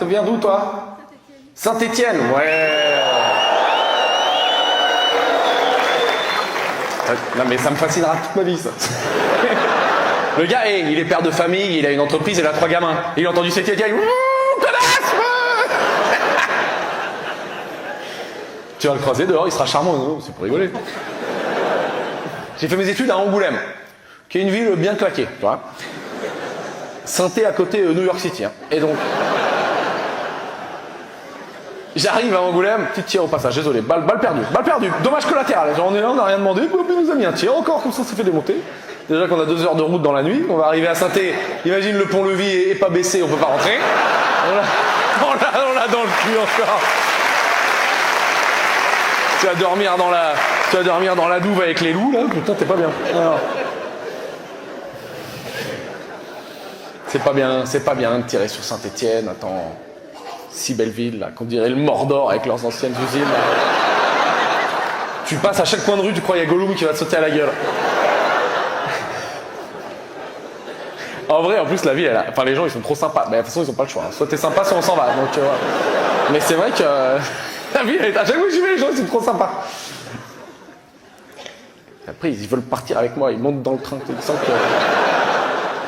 Ça vient d'où, toi? Saint-Étienne, ouais. Non, mais ça me fascinera toute ma vie, ça. Le gars, il est père de famille, il a une entreprise, il a 3 gamins. Il a entendu Saint-Étienne, connasse. Tu vas le croiser dehors, il sera charmant, non? C'est pour rigoler. J'ai fait mes études à Angoulême, qui est une ville bien claquée, tu vois. Saint-É à côté New York City, hein. Et donc... J'arrive à Angoulême, petit tir au passage, désolé, balle perdue, dommage collatéral. Genre on est là, on n'a rien demandé, il nous a mis un tir, encore comme ça s'est fait démonter. Déjà qu'on a 2 heures de route dans la nuit, on va arriver à Saint-É, imagine le pont-levis est pas baissé, on peut pas rentrer. On l'a dans le cul encore. Tu vas dormir dans la douve avec les loups, là, putain, t'es pas bien. Alors. C'est pas bien de tirer sur Saint-Étienne, attends... Si belle ville, là, qu'on dirait le Mordor avec leurs anciennes usines. Là. Tu passes à chaque coin de rue, tu crois qu'il y a Gollum qui va te sauter à la gueule. En vrai, en plus, la ville, enfin, les gens, ils sont trop sympas. Mais de toute façon, ils ont pas le choix. Soit t'es sympa, soit on s'en va. Donc, tu vois. Mais c'est vrai que la ville, à chaque fois que j'y vais, les gens, ils sont trop sympas. Après, ils veulent partir avec moi. Ils montent dans le train. Ils sentent que...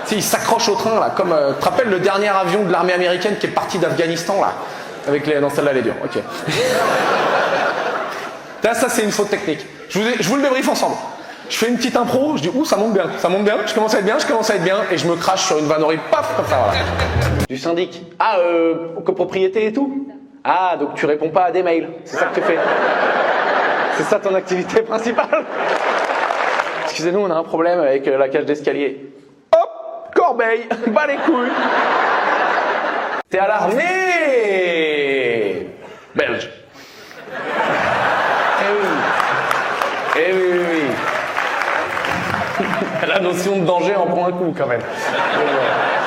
Tu sais, ils s'accrochent au train, là, comme... tu te rappelles le dernier avion de l'armée américaine qui est parti d'Afghanistan, là? Avec les... Non, celle-là, elle est dure, ok. Là, ça, c'est une faute technique. Je vous le débriefe ensemble. Je fais une petite impro, je dis, ouh, ça monte bien, je commence à être bien, et je me crache sur une vanne horrible, paf, comme ça, voilà. Du syndic. Ah, copropriété et tout? Ah, donc tu réponds pas à des mails, c'est ça que tu fais? C'est ça ton activité principale? Excusez-nous, on a un problème avec la cage d'escalier. Corbeil, bas les couilles. T'es à l'armée belge. Eh oui. La notion de danger en prend un coup quand même.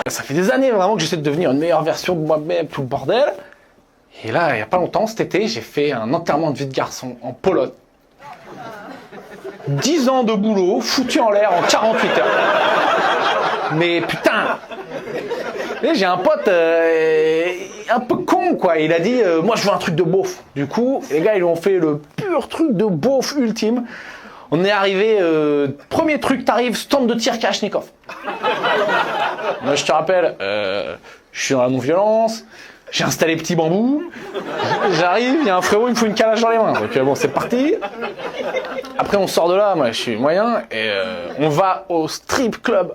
Ça fait des années vraiment que j'essaie de devenir une meilleure version de moi-même, tout le bordel. Et là, il y a pas longtemps, cet été, j'ai fait un enterrement de vie de garçon en Pologne. 10 ans de boulot, foutu en l'air en 48 heures. Mais putain, j'ai un pote un peu con quoi, il a dit moi je veux un truc de beauf. Du coup les gars ils lui ont fait le pur truc de beauf ultime. On est arrivé, premier truc, t'arrives, stand de tir Kalachnikov. Moi je te rappelle, je suis dans la non-violence, j'ai installé petit bambou, j'arrive, il y a un frérot, il me fout une calage dans les mains. Donc bon c'est parti. Après on sort de là, moi je suis moyen, et on va au strip club.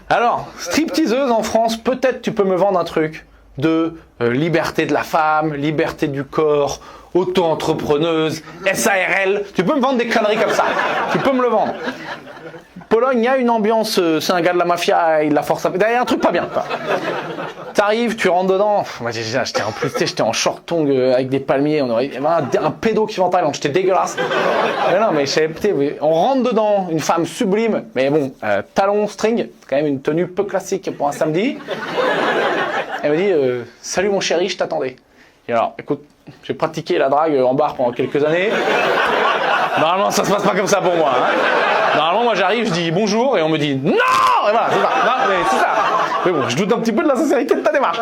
Alors, stripteaseuse en France, peut-être tu peux me vendre un truc de liberté de la femme, liberté du corps, auto-entrepreneuse, SARL. Tu peux me vendre des conneries comme ça. Tu peux me le vendre. Pologne, il y a une ambiance, c'est un gars de la mafia, il la force à... Il y a un truc pas bien, quoi. T'arrives, tu rentres dedans. Moi, j'étais en short tongue avec des palmiers. Il y avait un pédo qui va en Thaïlande. J'étais dégueulasse. Mais non, mais je savais, on rentre dedans, une femme sublime. Mais bon, talon, string, c'est quand même une tenue peu classique pour un samedi. Elle me dit, salut mon chéri, je t'attendais. Et alors, écoute, j'ai pratiqué la drague en bar pendant quelques années. Normalement, ça se passe pas comme ça pour moi. Hein. Normalement, moi j'arrive, je dis bonjour et on me dit non. Et voilà, c'est ça. Non, mais c'est ça. Mais bon, je doute un petit peu de la sincérité de ta démarche.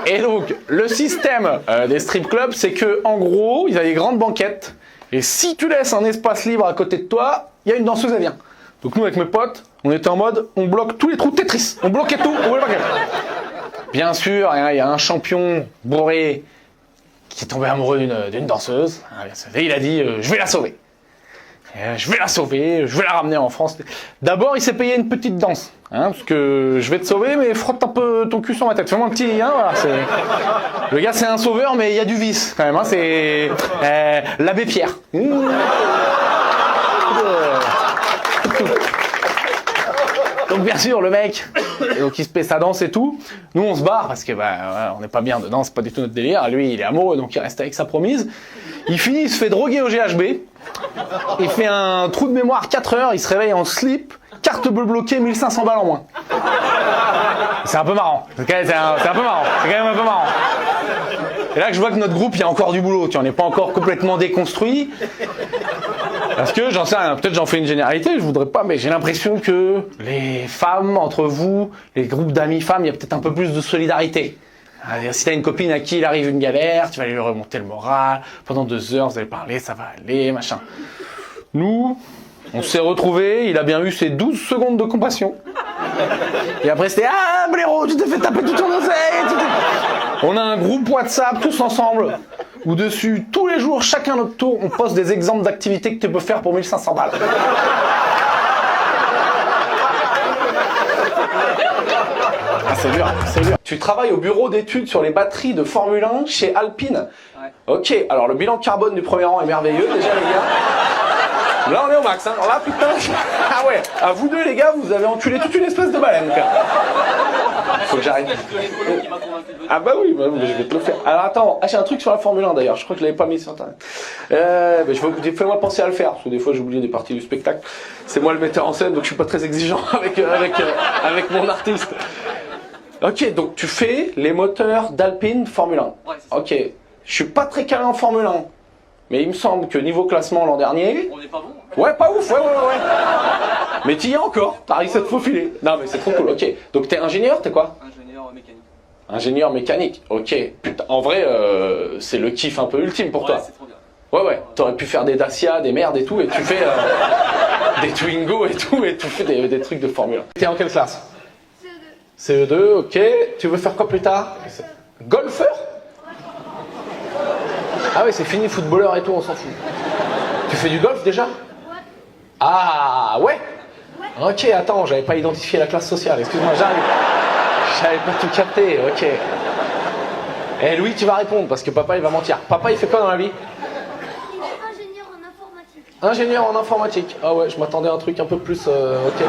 Et donc, le système des strip clubs, c'est que en gros, ils ont des grandes banquettes. Et si tu laisses un espace libre à côté de toi, il y a une danseuse, elle vient. Donc nous, avec mes potes, on était en mode, on bloque tous les trous Tetris. On bloquait tout, on voulait pas qu'elle. Bien sûr, il y a un champion bourré qui est tombé amoureux d'une danseuse. Et il a dit, je vais la sauver. Je vais la sauver, je vais la ramener en France. D'abord, il s'est payé une petite danse. Hein, parce que je vais te sauver, mais frotte un peu ton cul sur ma tête. Fais-moi un petit lien, voilà. Le gars, c'est un sauveur, mais il y a du vice, quand même. Hein, c'est l'abbé Pierre. Donc bien sûr le mec, donc il se paie sa danse et tout. Nous on se barre parce que on n'est pas bien dedans, c'est pas du tout notre délire. Lui il est amoureux donc il reste avec sa promise. Il finit, il se fait droguer au GHB. Il fait un trou de mémoire 4 heures, il se réveille en slip, carte bleue bloquée, 1500 balles en moins. C'est un peu marrant. C'est un peu marrant. C'est quand même un peu marrant. Et là que je vois que notre groupe il y a encore du boulot, tu vois, on n'est pas encore complètement déconstruit. Parce que j'en sais rien, peut-être j'en fais une généralité, je voudrais pas, mais j'ai l'impression que les femmes, entre vous, les groupes d'amis femmes, il y a peut-être un peu plus de solidarité. Si t'as une copine à qui il arrive une galère, tu vas lui remonter le moral, pendant 2 heures vous allez parler, ça va aller, machin. Nous, on s'est retrouvés, il a bien eu ses 12 secondes de compassion. Et après c'était « Ah, blaireau, tu t'es fait taper tout ton oseille !» On a un groupe WhatsApp, tous ensemble, où dessus, tous les jours, chacun notre tour, on poste des exemples d'activités que tu peux faire pour 1500 balles. Ah, c'est dur, c'est dur. Tu travailles au bureau d'études sur les batteries de Formule 1 chez Alpine. Ouais. Ok, alors le bilan carbone du premier rang est merveilleux déjà les gars. Là on est au max, hein. Alors là putain, ah ouais, à vous deux les gars, vous avez enculé toute une espèce de baleine. Faut que j'arrête. Ah bah oui, je vais te le faire. Alors attends, j'ai un truc sur la Formule 1 d'ailleurs, je crois que je l'avais pas mis sur internet. Fais-moi penser à le faire, parce que des fois j'oublie des parties du spectacle. C'est moi le metteur en scène, donc je suis pas très exigeant avec mon artiste. Ok, donc tu fais les moteurs d'Alpine Formule 1. Ouais, c'est ça. Ok, je suis pas très calé en Formule 1. Mais il me semble que niveau classement l'an dernier... On n'est pas bon. Ouais, pas ouf, ouais. Mais tu y es encore, t'as réussi à te faufiler. Non mais c'est trop cool, ok. Donc t'es ingénieur, t'es quoi? Ingénieur mécanique. Ingénieur mécanique, ok. Putain, en vrai, c'est le kiff un peu ultime pour toi. C'est trop bien. Ouais, t'aurais pu faire des Dacia, des merdes et tout, et tu fais des Twingo et tout, et tu fais des trucs de Formule 1. T'es en quelle classe? CE2. CE2, ok. Tu veux faire quoi plus tard? Golfeur? Ah oui, c'est fini, footballeur et tout, on s'en fout. Tu fais du golf déjà? Ah ouais? Ok, attends, j'avais pas identifié la classe sociale, excuse-moi, j'arrive. J'avais pas tout capté, ok. Eh Louis, tu vas répondre, parce que papa il va mentir. Papa il fait quoi dans la vie? Il est ingénieur en informatique. Ingénieur en informatique. Ah ouais, je m'attendais à un truc un peu plus... ok.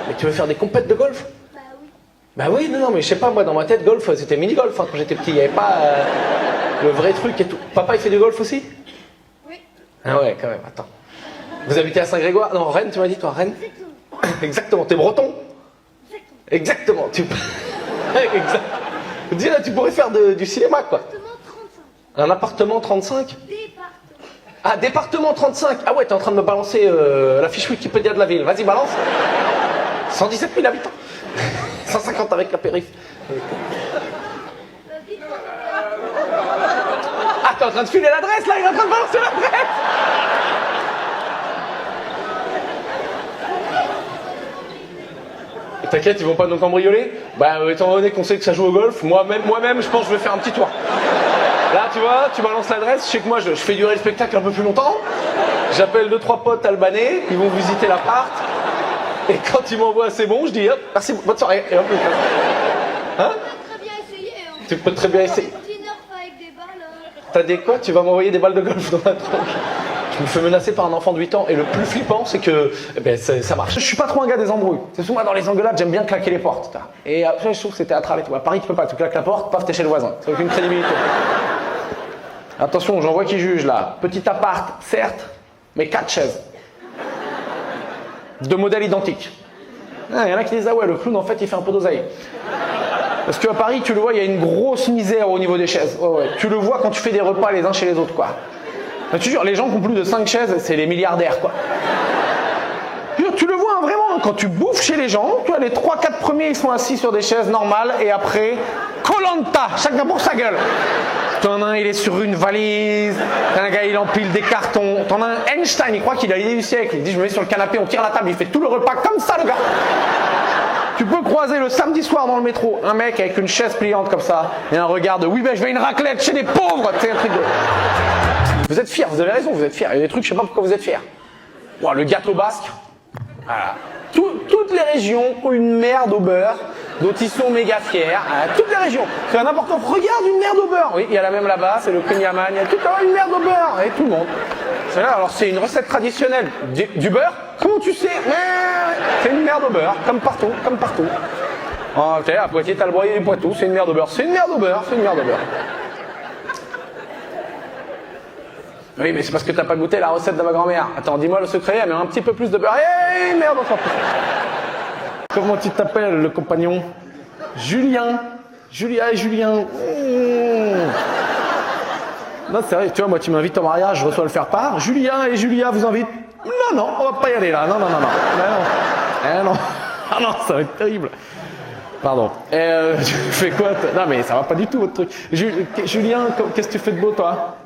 Mais tu veux faire des compètes de golf? Bah oui. Bah oui, non, mais je sais pas, moi dans ma tête, golf, c'était mini-golf hein, quand j'étais petit, il n'y avait pas le vrai truc et tout. Papa il fait du golf aussi? Oui. Ah ouais, quand même, attends. Vous habitez à Saint-Grégoire? Non, Rennes, tu m'as dit toi, Rennes? Exactement. Exactement, t'es breton? Exactement, tu... exact. Dis là, tu pourrais faire du cinéma quoi. Un appartement 35? Département. Ah, département 35. Ah ouais, t'es en train de me balancer la fiche Wikipédia de la ville. Vas-y, balance. 117 000 habitants. 150 avec la périph. Ah, t'es en train de filer l'adresse là, il est en train de balancer l'adresse. T'inquiète, ils vont pas nous cambrioler. Bah, étant donné qu'on sait que ça joue au golf, moi-même, je pense que je vais faire un petit tour. Là, tu vois, tu balances l'adresse, je sais que moi, je fais durer le spectacle un peu plus longtemps. J'appelle 2-3 potes albanais, ils vont visiter l'appart. Et quand ils m'envoient c'est bon, je dis hop, merci, bonne soirée. Et hop, hein? Très bien essayé. Hein. Tu peux très bien essayer. Petit nerf avec des balles. T'as des quoi? Tu vas m'envoyer des balles de golf dans la tronche. Je me fais menacer par un enfant de 8 ans et le plus flippant c'est que ça marche. Je suis pas trop un gars des embrouilles. C'est souvent dans les engueulades, j'aime bien claquer les portes. Et après je trouve que c'est théâtral et tout. À Paris tu peux pas, tu claques la porte, paf t'es chez le voisin. C'est aucune crédibilité. Attention, j'en vois qui juge là. Petit appart, certes, mais 4 chaises. De modèles identiques. Il y en a qui disent ah ouais le clown en fait il fait un peu d'oseille. Parce qu'à Paris tu le vois, il y a une grosse misère au niveau des chaises. Ouais. Tu le vois quand tu fais des repas les uns chez les autres quoi. Mais tu jures, les gens qui ont plus de 5 chaises, c'est les milliardaires, quoi. Tu le vois, hein, vraiment, quand tu bouffes chez les gens, tu vois, les 3-4 premiers, ils sont assis sur des chaises normales, et après, Koh-Lanta, chacun pour sa gueule. T'en as un, il est sur une valise, t'en as un gars, il empile des cartons, t'en as un Einstein, il croit qu'il a l'idée du siècle, il dit, je me mets sur le canapé, on tire la table, il fait tout le repas comme ça, le gars. Tu peux croiser le samedi soir dans le métro, un mec avec une chaise pliante comme ça, et un regard de, oui, ben je vais une raclette chez des pauvres, c'est un truc de... Vous êtes fiers, vous avez raison, vous êtes fiers. Il y a des trucs, je sais pas pourquoi vous êtes fiers. Wow, le gâteau basque. Voilà. Toutes les régions ont une merde au beurre, dont ils sont méga fiers. Voilà. Toutes les régions. C'est un important. Regarde une merde au beurre. Oui, il y a la même là-bas, c'est le Kunyaman. Il y a tout une merde au beurre. Et tout le monde. C'est là, alors c'est une recette traditionnelle. Du beurre? Comment tu sais? C'est une merde au beurre, comme partout, comme partout. Oh, ok, à Poitiers, t'as le broyer du Poitou, c'est une merde au beurre. C'est une merde au beurre, c'est une merde au beurre. Oui, mais c'est parce que t'as pas goûté la recette de ma grand-mère. Attends, dis-moi le secret, elle met un petit peu plus de beurre. Hey, merde, encore plus. Comment tu t'appelles, le compagnon? Julien. Julien. Non, c'est vrai, tu vois, moi, tu m'invites au mariage, je reçois le faire-part. Julien et Julia vous invitent. Non, non, on va pas y aller là. Non. Non. Ah non, ça va être terrible. Pardon. Tu fais quoi? Non, mais ça va pas du tout, votre truc. Julien, qu'est-ce que tu fais de beau, toi?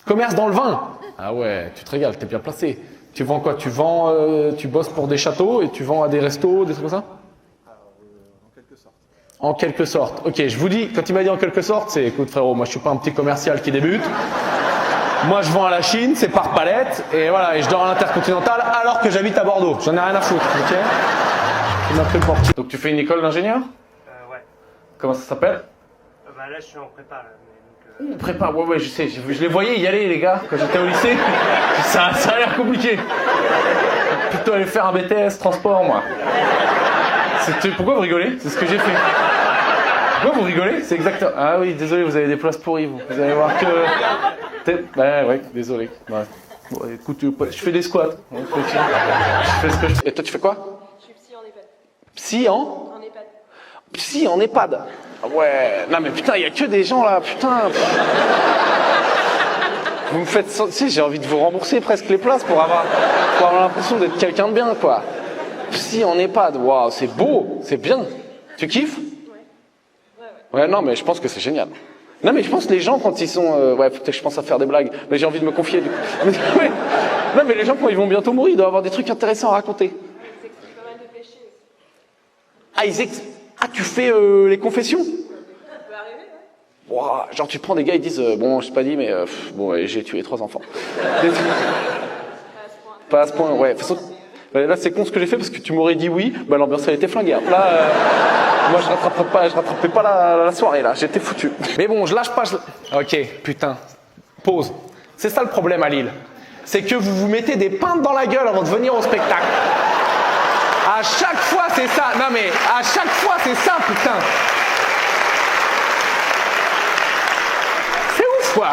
Commerce dans le vin. Ah ouais, tu te régales, t'es bien placé. Tu vends quoi? Tu vends, tu bosses pour des châteaux et tu vends à des restos, des trucs comme ça? En quelque sorte. Ok, je vous dis, quand il m'a dit en quelque sorte, c'est écoute frérot, moi je suis pas un petit commercial qui débute. Moi je vends à la Chine, c'est par palette, et voilà, et je dors à l'Intercontinental alors que j'habite à Bordeaux. J'en ai rien à foutre, ok? Il m'a pris le portier. Donc tu fais une école d'ingénieur? Ouais. Comment ça s'appelle? Bah là je suis en prépa là. Mais donc, Prépa, ouais, je sais, je les voyais y aller les gars, quand j'étais au lycée. Ça a l'air compliqué. Plutôt aller faire un BTS transport, moi. Pourquoi vous rigolez? C'est ce que j'ai fait. Pourquoi vous rigolez? C'est exactement... Ah oui, désolé, vous avez des places pourries, vous. Vous allez voir que... Ouais, désolé. Ouais. Bon, écoute, je fais des squats. Je fais ce que je fais. Et toi, tu fais quoi? Je suis psy en EHPAD. Psy en? En EHPAD. Psy en EHPAD. Ouais, non mais putain, il y a que des gens là, putain. Vous me faites... Tu sais, j'ai envie de vous rembourser presque les places pour avoir l'impression d'être quelqu'un de bien, quoi. Psy en EHPAD, waouh, c'est beau, c'est bien. Tu kiffes? Ouais, non, mais je pense que c'est génial. Non, mais je pense que les gens, quand ils sont... ouais, peut-être que je pense à faire des blagues, mais j'ai envie de me confier, du coup. Non, mais les gens, quand ils vont bientôt mourir, ils doivent avoir des trucs intéressants à raconter. Ils expliquent pas mal de péchés aussi. Ah, tu fais les confessions? Ça peut arriver, ouais. Wow, genre, tu prends des gars, ils disent, bon, je sais pas dit, mais bon, ouais, j'ai tué 3 enfants. Pas à ce point, ouais. De toute façon, là, c'est con ce que j'ai fait parce que tu m'aurais dit oui, bah l'ambiance elle était flinguée. Là, moi je rattrapais pas la soirée là, j'étais foutu. Mais bon, je lâche pas. Ok, putain. Pause. C'est ça le problème à Lille. C'est que vous vous mettez des pintes dans la gueule avant de venir au spectacle. À chaque fois c'est ça. Non mais à chaque fois c'est ça, putain. C'est ouf quoi.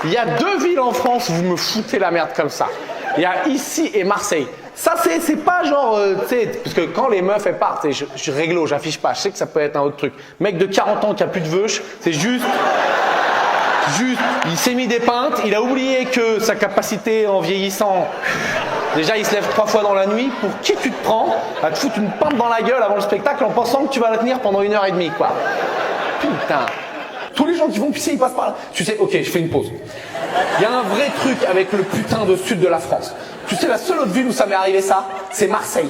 Il y a 2 villes en France où vous me foutez la merde comme ça. Il y a ici et Marseille. Ça, c'est pas genre, tu sais, parce que quand les meufs, elles partent, je suis réglo, j'affiche pas, je sais que ça peut être un autre truc. Mec de 40 ans qui a plus de veuche, c'est juste, il s'est mis des pintes, il a oublié que sa capacité en vieillissant, déjà il se lève 3 fois dans la nuit, pour qui tu te prends à te foutre une pinte dans la gueule avant le spectacle en pensant que tu vas la tenir pendant 1h30, quoi. Putain. Tous les gens qui vont pisser, ils passent par là. Tu sais, ok, je fais une pause. Il y a un vrai truc avec le putain de sud de la France. Tu sais, la seule autre ville où ça m'est arrivé ça, c'est Marseille.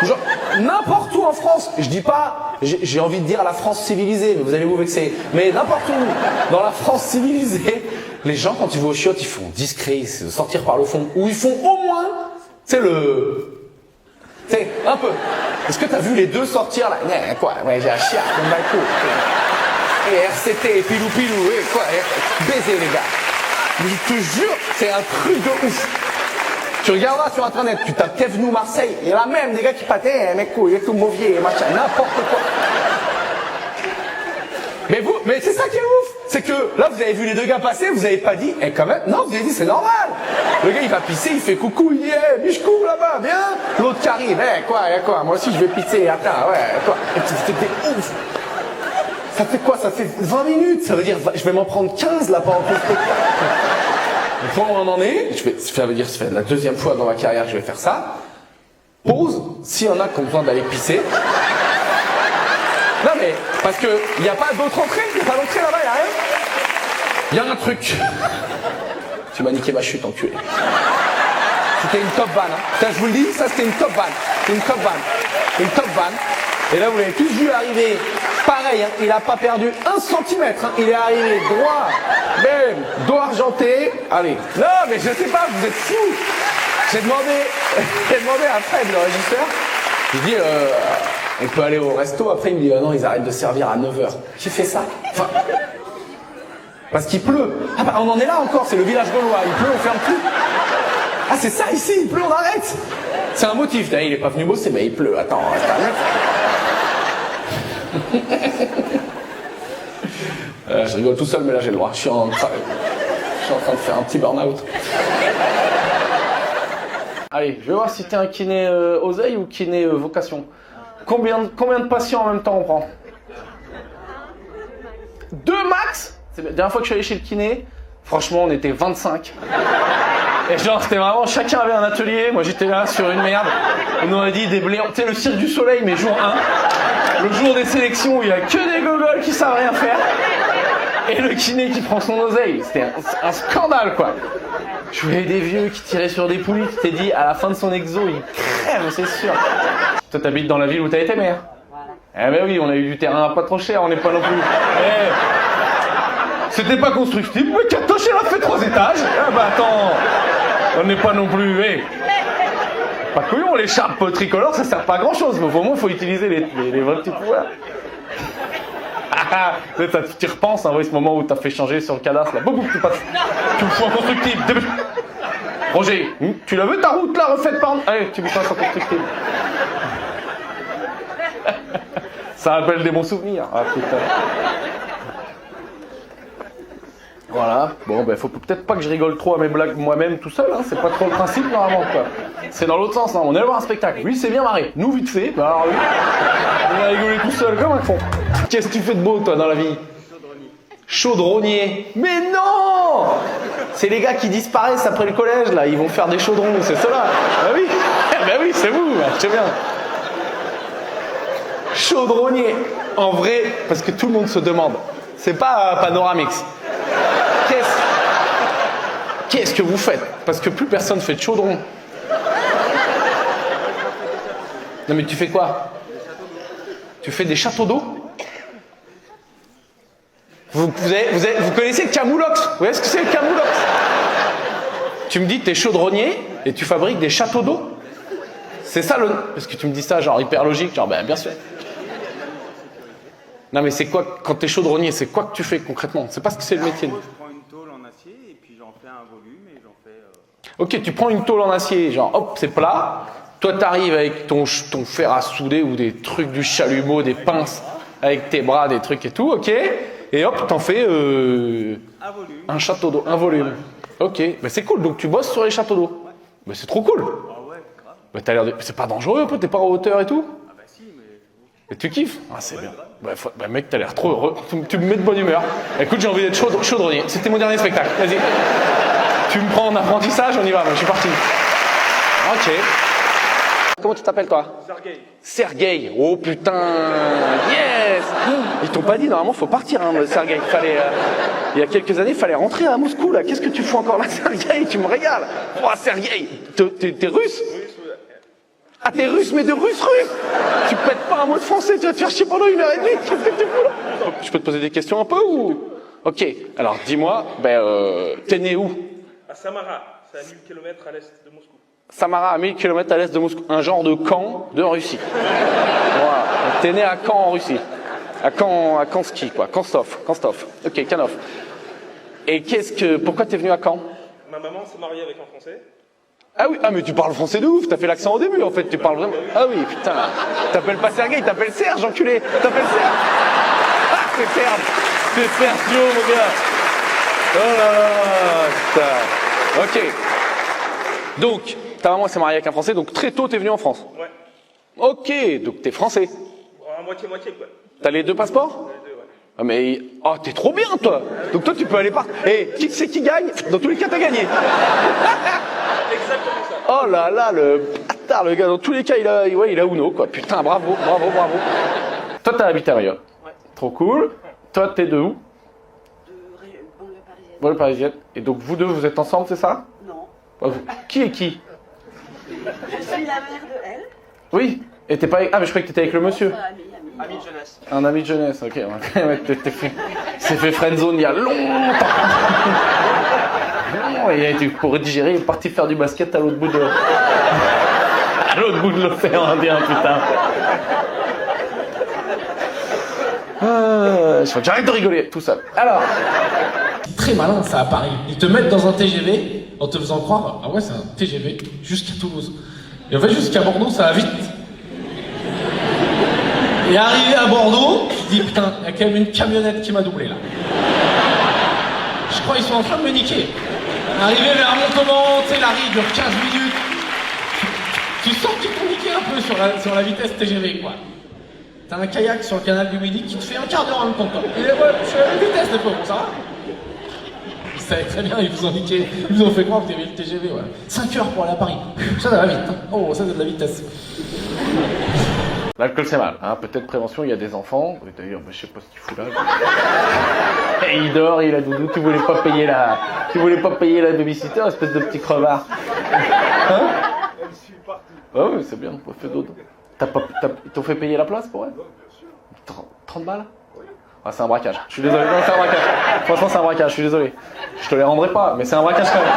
Genre, n'importe où en France, je dis pas, j'ai envie de dire la France civilisée, mais vous allez vous vexer. Mais n'importe où, dans la France civilisée, les gens, quand ils vont aux chiottes, ils font discret, ils se sortir par le fond. Ou ils font au moins, tu sais, tu sais, un peu. Est-ce que t'as vu les 2 sortir là? Quoi? Ouais, j'ai un chien, comme Baco. Et RCT, et pilou, et quoi? Baiser les gars. Mais je te jure, c'est un truc de ouf. Tu regarderas sur internet, tu tapes Kev Marseille, il y a la même des gars qui pâtaient, mec, il est tout mauvier, machin, n'importe quoi. Mais c'est ça qui est ouf, c'est que là vous avez vu les 2 gars passer, vous avez pas dit, quand même, non, vous avez dit c'est normal. Le gars il va pisser, il fait coucou, il dit, bichecou là-bas, viens. L'autre qui arrive, quoi, moi aussi je vais pisser, attends, ouais, quoi. Et c'était ouf. Ça fait quoi? Ça fait 20 minutes, ça veut dire, je vais m'en prendre 15 là pendant tout le spectacle. Le point où on en est, ça veut dire que ça fait la 2e fois dans ma carrière que je vais faire ça. Pause, s'il y en a qui ont besoin d'aller pisser. Non mais, parce que il n'y a pas d'autre entrée, il n'y a pas d'entrée là-bas, il n'y a rien. Il y a un truc. Tu m'as niqué ma chute, enculé. C'était une top van, hein. Putain, je vous le dis, ça c'était une top van. Une top van. Une top van. Et là, vous l'avez tous vu arriver. Pareil, hein, il n'a pas perdu 1 centimètre. Hein. Il est arrivé droit, même, dos argenté. Allez. Non, mais je sais pas, vous êtes fous. J'ai demandé à Fred, le régisseur. J'ai dit, on peut aller au resto. Après, il me dit, non, ils arrêtent de servir à 9h. Qui fait ça? Enfin, parce qu'il pleut. Ah bah, on en est là encore, c'est le village gaulois. Il pleut, on ferme tout. Ah, c'est ça ici, il pleut, on arrête. C'est un motif. Il est pas venu bosser, mais il pleut. Attends, je rigole tout seul, mais là j'ai le droit. Je suis en train de faire un petit burn-out. Allez, je vais voir si t'es un kiné oseille ou kiné vocation. Combien de patients en même temps on prend? 2 max? C'est la dernière fois que je suis allé chez le kiné, Franchement, on était 25. Et genre, c'était vraiment, chacun avait un atelier. Moi, j'étais là sur une merde. On nous a dit des bléants. Tu sais, le Cirque du Soleil, mais jour 1. Le jour des sélections où il y a que des gogoles qui savent rien faire. Et le kiné qui prend son oseille. C'était un scandale, quoi. Je voyais des vieux qui tiraient sur des poulies. Tu t'es dit, à la fin de son exo, il crève, c'est sûr. Toi, t'habites dans la ville où t'as été maire. Eh ben oui, on a eu du terrain pas trop cher, on n'est pas non plus. Eh, c'était pas constructible, mais Katoche, elle a fait 3 étages. Ah bah attends, on n'est pas non plus. Eh. Pas couillon, les charpes tricolores, ça sert pas à grand chose, mais au moins, faut utiliser les vrais petits pouvoirs. Tu repenses, hein, oui, ce moment où t'as fait changer sur le cadastre, là. Boum, tu passes. Tu me fous en constructible. Roger, tu l'as vu ta route là refaite par. Allez, tu me passes en constructible. Ça rappelle des bons souvenirs. Ah putain. Voilà. Bon, ben faut peut-être pas que je rigole trop à mes blagues moi-même tout seul. Hein. C'est pas trop le principe normalement quoi. C'est dans l'autre sens. Hein. On est allé voir un spectacle. Lui, c'est bien marré. Nous, vite fait. Ben alors lui, on a rigolé tout seul comme un con. Qu'est-ce que tu fais de beau toi dans la vie? Chaudronnier. Mais non! C'est les gars qui disparaissent après le collège là. Ils vont faire des chaudrons. C'est ceux-là. Ben oui. Ben oui, c'est vous. Je sais bien. Chaudronnier, en vrai, parce que tout le monde se demande, c'est pas Panoramix. Qu'est-ce que vous faites? Parce que plus personne fait de chaudron. Non mais tu fais quoi? Tu fais des châteaux d'eau? Vous connaissez le camoulox? Vous voyez ce que c'est le camoulox? Tu me dis que t'es chaudronnier et tu fabriques des châteaux d'eau? C'est ça le... Parce que tu me dis ça genre hyper logique, genre ben bien sûr. Non mais c'est quoi, quand t'es chaudronnier, c'est quoi que tu fais concrètement? C'est pas ce que c'est le métier. Je prends une tôle en acier et puis j'en fais un volume et j'en fais... Ok, tu prends une tôle en acier, genre hop, c'est plat. Toi t'arrives avec ton fer à souder ou des trucs du chalumeau, des pinces, avec tes bras, des trucs et tout, ok. Et hop, t'en fais un volume. Un château d'eau, un volume. Ok, bah c'est cool, donc tu bosses sur les châteaux d'eau. Bah c'est trop cool. Ah ouais, grave. Bah t'as l'air de... C'est pas dangereux un peu, t'es pas en hauteur et tout? Ah bah si, mais... Et tu kiffes? Ah c'est bien. Bah mec, t'as l'air trop heureux. Tu me mets de bonne humeur. Écoute, j'ai envie d'être chaudronnier. C'était mon dernier spectacle. Vas-y. Tu me prends en apprentissage, on y va. Moi, je suis parti. Ok. Comment tu t'appelles toi? Sergueï. Sergueï. Oh putain. Yes. Ils t'ont pas dit, normalement, faut partir, hein, Sergueï. Il y a quelques années, il fallait rentrer à Moscou, là. Qu'est-ce que tu fous encore là, Sergueï? Tu me régales. Oh, Sergueï. T'es russe? Ah, t'es russe, mais de russe. Tu pètes pas un mot de français, tu vas te faire chier pendant 1h30. Qu'est-ce que tu fous là? Je peux te poser des questions un peu ou... Ok, alors dis-moi, t'es né où? À Samara, c'est à 1000 km à l'est de Moscou. Samara, à 1000 km à l'est de Moscou. Un genre de camp de Russie. Voilà. T'es né à Caen en Russie. À Kanski, quoi. Kanstov. Ok, Kanov. Et pourquoi t'es venu à Caen? Ma maman s'est mariée avec un Français. Ah oui, mais tu parles français de ouf, t'as fait l'accent au début en fait, tu parles vraiment... Ah oui, putain, t'appelles pas Sergueï, t'appelles Serge, enculé, t'appelles Serge. Ah, c'est Serge, c'est Sergio, mon gars. Oh là là, putain. Ok. Donc, ta maman s'est mariée avec un Français, donc très tôt t'es venu en France. Ouais. Ok, donc t'es français. À moitié-moitié, quoi. T'as les 2 passeports? Les deux, ouais. Ah mais... Oh, t'es trop bien, toi. Donc toi, tu peux aller partout. Et qui c'est qui gagne? Dans tous les cas, t'as gagné. Exactement ça. Oh là là, le bâtard, le gars, dans tous les cas, il a Uno, quoi. Putain, bravo. Toi, t'as habité à Mayol. Ouais. Trop cool. Toi, t'es de où? De banlieue parisienne. Banlieue parisienne. Et donc, vous deux, vous êtes ensemble, c'est ça? Non. Qui est qui? Je suis la mère de elle. Oui. Et t'es pas avec... Ah, mais je croyais que t'étais avec le monsieur. Ami de jeunesse. Un ami de jeunesse, ok. Ouais, c'est fait friendzone il y a longtemps. Et pour digérer, il est parti faire du basket à l'autre bout de... à l'autre bout de l'océan Indien, putain. J'arrête de rigoler, tout seul. Alors... Très malin, ça, à Paris. Ils te mettent dans un TGV en te faisant croire... Ah ouais, c'est un TGV jusqu'à Toulouse. Et en fait, jusqu'à Bordeaux, ça va vite. Et arrivé à Bordeaux, je dis putain, il y a quand même une camionnette qui m'a doublé là. Je crois qu'ils sont en train de me niquer. Arrivé vers Montauban, tu sais, l'arrêt dure 15 minutes. Tu sens qu'ils t'ont niqué un peu sur la vitesse TGV, quoi. T'as un kayak sur le canal du Midi qui te fait un quart d'heure en même temps. Et ouais, je suis à la même vitesse, les pauvres, ça va? savaient très bien, ils vous ont niqué. Ils vous ont fait croire que t'avais le TGV, ouais. 5 heures pour aller à Paris. Ça va vite. Hein. Oh, ça c'est de la vitesse. L'alcool c'est mal, hein. Peut-être prévention, il y a des enfants. D'ailleurs, je sais pas ce qu'il fout là. Et il dort, il a doudou, tu voulais pas payer la babysitter, espèce de petit crevard. Hein? Ah oui, c'est bien, on fait dodo. Ils t'ont fait payer la place pour elle? 30 balles? Ah, c'est un braquage. Je suis désolé, non, c'est un braquage. Franchement, c'est un braquage, je suis désolé. Je te les rendrai pas, mais c'est un braquage quand même.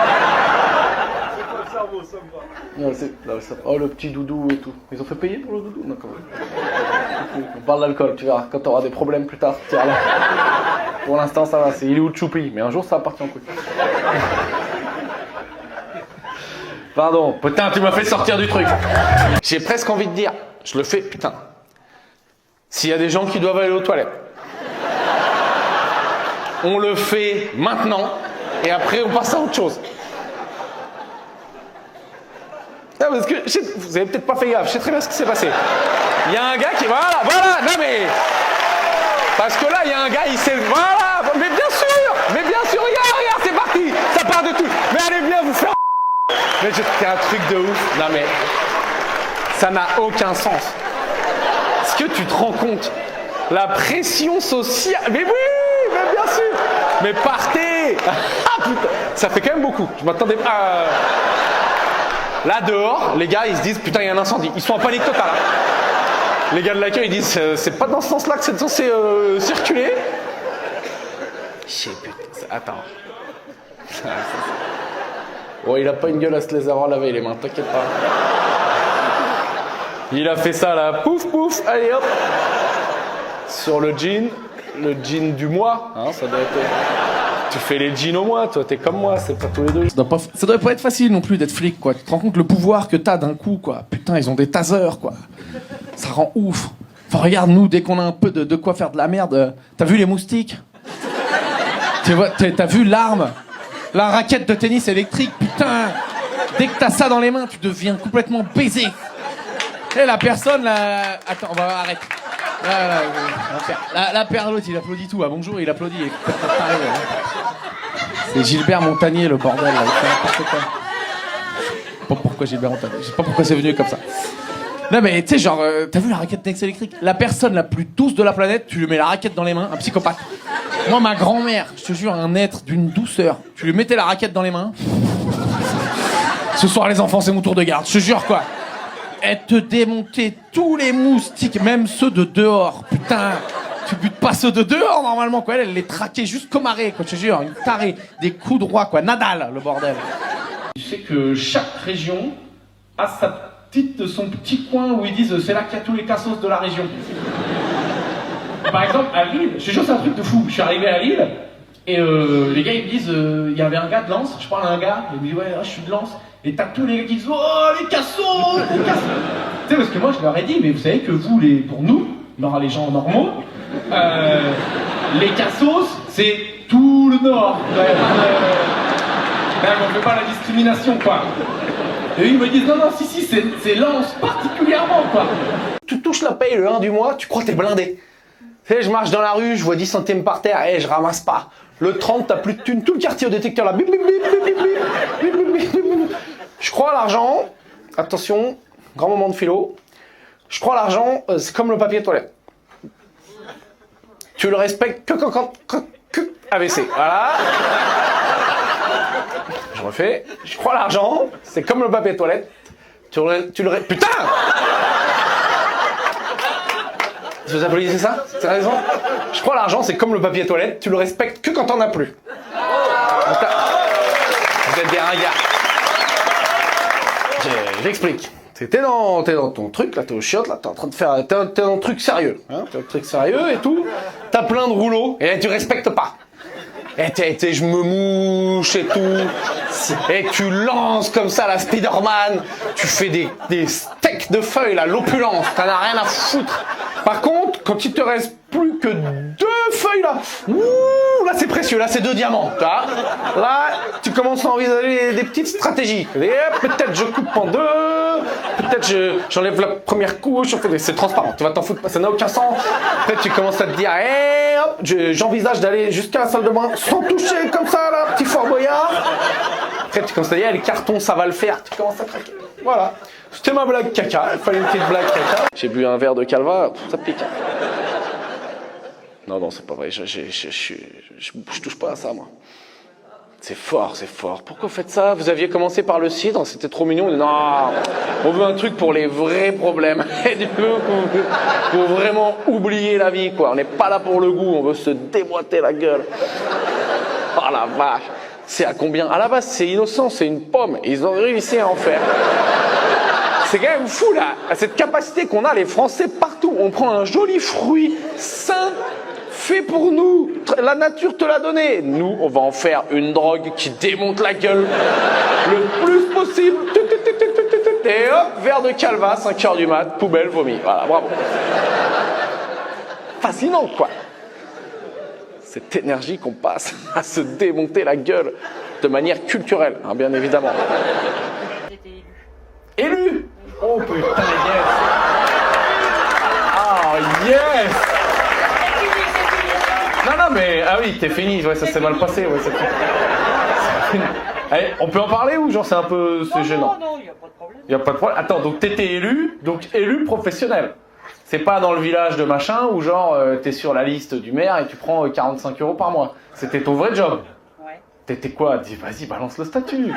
Non, oh, le petit doudou et tout. Ils ont fait payer pour le doudou? Non, quand même. On parle d'alcool, tu verras. Quand t'auras des problèmes plus tard, tu là. Pour l'instant, ça va, c'est il est où le choupi, mais un jour, ça va partir en couille. Pardon, putain, tu m'as fait sortir du truc. J'ai presque envie de dire, je le fais, putain. S'il y a des gens qui doivent aller aux toilettes, on le fait maintenant, et après, on passe à autre chose. Non, parce que vous avez peut-être pas fait gaffe, je sais très bien ce qui s'est passé. Il y a un gars qui... Voilà, non mais... Parce que là, il y a un gars, il s'est... Voilà, mais bien sûr, regarde, c'est parti. Ça part de tout. Mais allez bien vous faire... Mais c'est un truc de ouf. Non mais... Ça n'a aucun sens. Est-ce que tu te rends compte? La pression sociale... Mais oui, mais bien sûr. Mais partez. Ah putain, ça fait quand même beaucoup. Je m'attendais pas... Là dehors, les gars ils se disent putain il y a un incendie, ils sont en panique totale. Hein. Les gars de l'accueil ils disent c'est pas dans ce sens là que c'est censé circuler. Attends. Bon il a pas une gueule à se les avoir lavé les mains, t'inquiète pas. Il a fait ça là, pouf pouf, allez hop. Sur le jean du mois, hein, ça doit être... Tu fais les jeans au mois, toi, t'es comme moi, c'est pas tous les deux. Ça doit pas être facile non plus d'être flic, quoi. Tu te rends compte le pouvoir que t'as d'un coup, quoi. Putain, ils ont des tasers, quoi. Ça rend ouf. Enfin, regarde, nous, dès qu'on a un peu de quoi faire de la merde, t'as vu les moustiques? T'as vu l'arme? La raquette de tennis électrique, putain. Dès que t'as ça dans les mains, tu deviens complètement baisé. Et la personne, là... Attends, on va arrêter. La paire l'autre, il applaudit tout. Ah bonjour, il applaudit. C'est Gilbert Montagnier, le bordel, là. Il fait n'importe quoi. Je sais pas pourquoi Gilbert Montagnier. Je sais pas pourquoi c'est venu comme ça. Non mais tu sais genre, t'as vu la raquette tennis électrique? La personne la plus douce de la planète, tu lui mets la raquette dans les mains, un psychopathe. Moi, ma grand-mère, je te jure, un être d'une douceur. Tu lui mettais la raquette dans les mains. Ce soir, les enfants, c'est mon tour de garde. Je te jure, quoi. Elle te démontait tous les moustiques, même ceux de dehors. Putain, tu butes pas ceux de dehors, normalement, quoi. Elle les traquait juste comme arrêt, quoi. Je te jure, une tarée. Des coups droits, quoi. Nadal, le bordel. Tu sais que chaque région a son petit coin où ils disent c'est là qu'il y a tous les cassos de la région. Par exemple, à Lille, je te jure, c'est un truc de fou. Je suis arrivé à Lille, et les gars, ils me disent, il y avait un gars de Lens, je parle à un gars, il me dit, ouais, je suis de Lens. Et t'as tous les gars qui disent, oh, les cassos, les cassos. Tu sais, parce que moi, je leur ai dit, mais vous savez que vous, pour nous, les gens normaux, les cassos, c'est tout le Nord. On fait pas la discrimination, quoi. Et eux, ils me disent, non, si, c'est Lens particulièrement, quoi. Tu touches la paye le 1 du mois, tu crois que t'es blindé. Tu sais, je marche dans la rue, je vois 10 centimes par terre, et je ramasse pas. Le 30, t'as plus de thunes, tout le quartier au détecteur là. Bip, bip, bip, bip, bip, bip, bip, bip, bip. Je crois à l'argent, attention, grand moment de philo. Je crois à l'argent, c'est comme le papier toilette. Tu le respectes que quand AVC, voilà. Je refais. Je crois à l'argent, c'est comme le papier toilette. Putain! Vous applaudissez ça? C'est raison? Je crois à l'argent, c'est comme le papier toilette, tu le respectes que quand t'en as plus. Vous êtes des ringards. J'explique. T'es dans ton truc, là, t'es au chiottes, là, t'es en train de faire... T'es dans un truc sérieux, hein, t'es dans un truc sérieux et tout. T'as plein de rouleaux, et tu respectes pas. Et je me mouche et tout. Et tu lances comme ça la Spider-Man. Tu fais des steaks de feuilles, là, l'opulence. T'en as rien à foutre. Par contre, quand il te reste plus que 2 feuilles, là, là c'est précieux, là c'est 2 diamants. Là, tu commences à envisager des petites stratégies. Peut-être je coupe en 2, peut-être j'enlève la première couche. C'est transparent, tu vas t'en foutre, ça n'a aucun sens. Peut-être tu commences à te dire, hop, j'envisage d'aller jusqu'à la salle de bain sans toucher comme ça là, petit Fort Boyard. Après tu commences à dire les cartons ça va le faire, tu commences à craquer. Voilà. C'était ma blague caca, il fallait une petite blague caca. J'ai bu un verre de Calva, ça pique. Non, c'est pas vrai, je touche pas à ça moi. C'est fort. Pourquoi vous faites ça? Vous aviez commencé par le cidre, c'était trop mignon. Non, on veut un truc pour les vrais problèmes. Et du coup, pour vraiment oublier la vie, quoi. On n'est pas là pour le goût, on veut se déboîter la gueule. Oh la vache. C'est à combien? À la base, c'est innocent, c'est une pomme. Et ils ont réussi à en faire. C'est quand même fou, là. Cette capacité qu'on a, les Français, partout. On prend un joli fruit sain, fait pour nous, la nature te l'a donné. Nous, on va en faire une drogue qui démonte la gueule le plus possible. Et hop, verre de Calva, 5h du mat, poubelle, vomi. Voilà, bravo. Fascinant, quoi. Cette énergie qu'on passe à se démonter la gueule de manière culturelle, hein, bien évidemment. Élu. Oh putain, yes. Oh, yes. Non, mais, ah oui, t'es fini, ouais, ça s'est mal passé, ouais, c'est fini. Allez, on peut en parler ou genre c'est gênant? Non, y a pas de problème. Y a pas de problème. Attends, donc t'étais élu, donc élu professionnel. C'est pas dans le village de machin où genre t'es sur la liste du maire et tu prends 45 € par mois. C'était ton vrai job. Ouais. T'étais quoi? Dis, vas-y, balance le statut.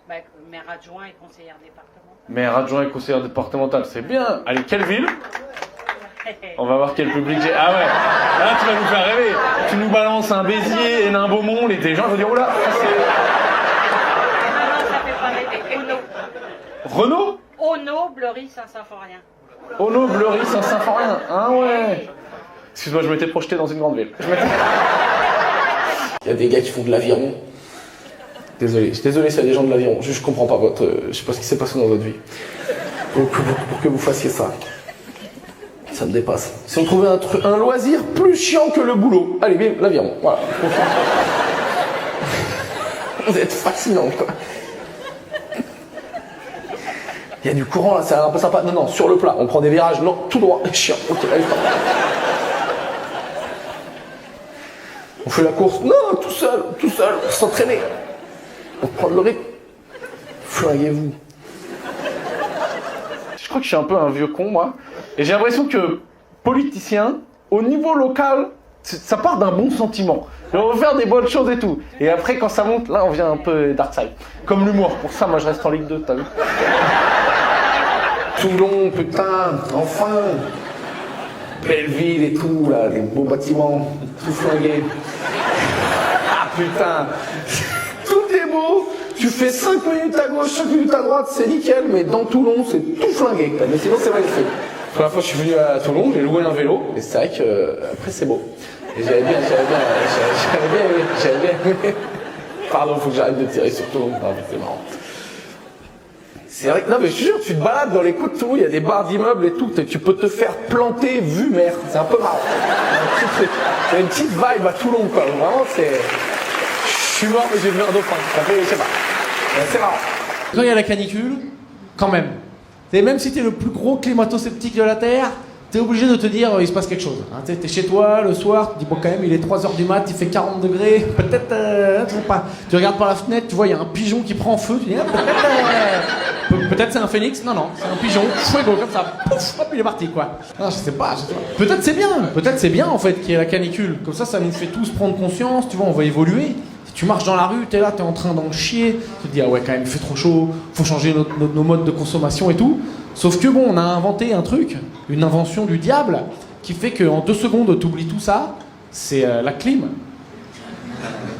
Bah, maire adjoint et conseillère départementale. Maire adjoint et conseillère départementale, c'est bien. Allez, quelle ville? On va voir quel public j'ai. Ah ouais, là tu vas nous faire rêver. Tu nous balances un Béziers et un Beaumont, les gens vont dire, oh là, ça c'est... Non, ça fait pas rêver. Renaud? Ono, Bleury, Saint-Symphorien. Ono, Bleury, Saint-Symphorien. Ah ouais. Excuse-moi, je m'étais projeté dans une grande ville. Il y a des gars qui font de l'aviron. Désolé, je suis désolé s'il y a des gens de l'aviron. Je comprends pas votre... je sais pas ce qui s'est passé dans votre vie. Pour que vous fassiez ça. Ça me dépasse. Si on trouvait un loisir plus chiant que le boulot. Allez, bim, l'aviron. Voilà. Vous êtes fascinant, quoi. Il y a du courant là, c'est un peu sympa. Non, sur le plat. On prend des virages. Non, tout droit. Chiant. Ok, allez, pas. On fait la course. Non, tout seul, s'entraîner. On prend le rythme. Flinguez-vous. Je crois que je suis un peu un vieux con, moi. Et j'ai l'impression que, politicien, au niveau local, ça part d'un bon sentiment. Et on veut faire des bonnes choses et tout. Et après, quand ça monte, là, on vient un peu dark side. Comme l'humour. Pour ça, moi, je reste en Ligue 2, t'as vu? Toulon, putain, enfin. Belle ville et tout, là, les beaux bâtiments, tout flingué. Ah, putain. Tout est beau. Tu fais 5 minutes à gauche, 5 minutes à droite, c'est nickel, mais dans Toulon, c'est tout flingué. Mais sinon, c'est magnifique. La première fois que je suis venu à Toulon, j'ai loué un vélo, et c'est vrai que après c'est beau. Et j'avais bien aimé. Pardon, faut que j'arrête de tirer sur Toulon. Non, mais c'est marrant. C'est vrai que, non mais je te jure, tu te balades dans les coups de Toulon, il y a des barres d'immeubles et tout, tu peux te faire planter vue mer. C'est un peu marrant. C'est une petite vibe à Toulon, quoi. Vraiment, c'est... Je suis mort, mais j'ai vu un dauphin. Ça fait, je sais pas. C'est marrant. Quand il y a la canicule, quand même. Et même si t'es le plus gros climato-sceptique de la Terre, t'es obligé de te dire il se passe quelque chose. Hein, t'es chez toi le soir, tu te dis bon quand même il est 3h du mat, il fait 40 degrés, peut-être tu sais pas. Tu regardes par la fenêtre, tu vois il y a un pigeon qui prend feu, tu dis peut-être c'est un phénix, non c'est un pigeon, fuego comme ça, pouf, hop il est parti quoi. Non, je sais pas. Peut-être c'est bien en fait qu'il y ait la canicule, comme ça nous fait tous prendre conscience, tu vois on va évoluer. Tu marches dans la rue, t'es là, t'es en train d'en chier, tu te dis ah ouais quand même il fait trop chaud, faut changer nos modes de consommation et tout. Sauf que bon, on a inventé un truc, une invention du diable, qui fait qu'en 2 secondes t'oublies tout ça, c'est la clim.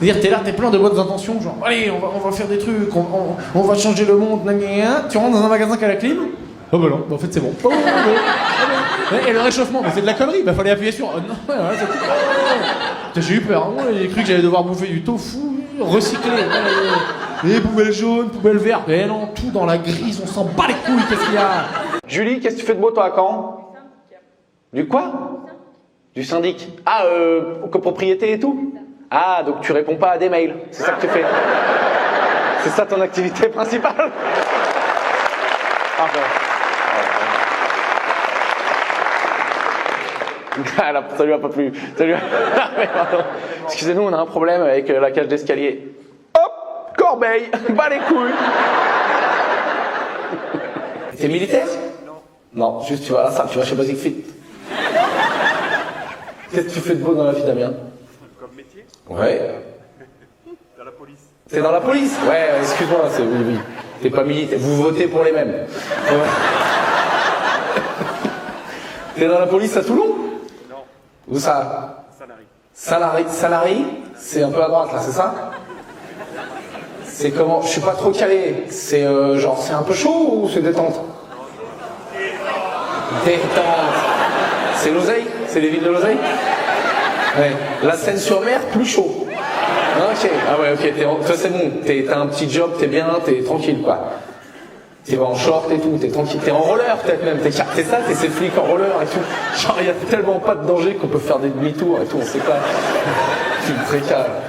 C'est-à-dire t'es là, t'es plein de bonnes intentions, genre allez on va faire des trucs, on va changer le monde, tu rentres dans un magasin qui a la clim, oh bah non, en fait c'est bon. Oh, et le réchauffement, mais c'est de la connerie, bah fallait appuyer sur. Non, c'est tout. J'ai eu peur, hein. J'ai cru que j'allais devoir bouffer du tofu, recycler. Les poubelles jaunes, poubelles vertes. Mais non, tout dans la grise, on s'en bat les couilles, qu'est-ce qu'il y a? Julie, qu'est-ce que tu fais de beau toi à Caen? Du quoi? Du syndic. Ah, copropriété et tout? Ah, donc tu réponds pas à des mails, c'est ça que tu fais? C'est ça ton activité principale? Parfait. Ça lui a pas plu. Ça lui a... Mais pardon. Excusez-nous, on a un problème avec la cage d'escalier. Hop, corbeille, bas les couilles. T'es militaire? Non, juste tu vas à la salle, tu vas chez Basic Fit. Qu'est-ce que tu fais de beau dans la vie, Damien? Comme métier, Ouais. dans la police. T'es dans la police? Ouais, excuse-moi, c'est oui. T'es pas militaire. Vous votez pour les mêmes. Ouais. T'es dans la police à Toulon? Non, Où ça? salarié. Salarié? C'est un peu à droite là, c'est ça? C'est comment? Je suis pas trop calé. C'est genre, c'est un peu chaud ou c'est détente? Détente. C'est l'Oseille? C'est les villes de l'Oseille? Ouais. La Seine-sur-Mer, plus chaud. Ok. Ah ouais, ok. Toi c'est bon. T'as un petit job, t'es bien, t'es tranquille quoi. T'es en short et tout, t'es tranquille. T'es en roller peut-être même. T'es ça, t'es ces flics en roller et tout. Genre, il y a tellement pas de danger qu'on peut faire des demi-tours et tout, on sait pas. Tu es très calme.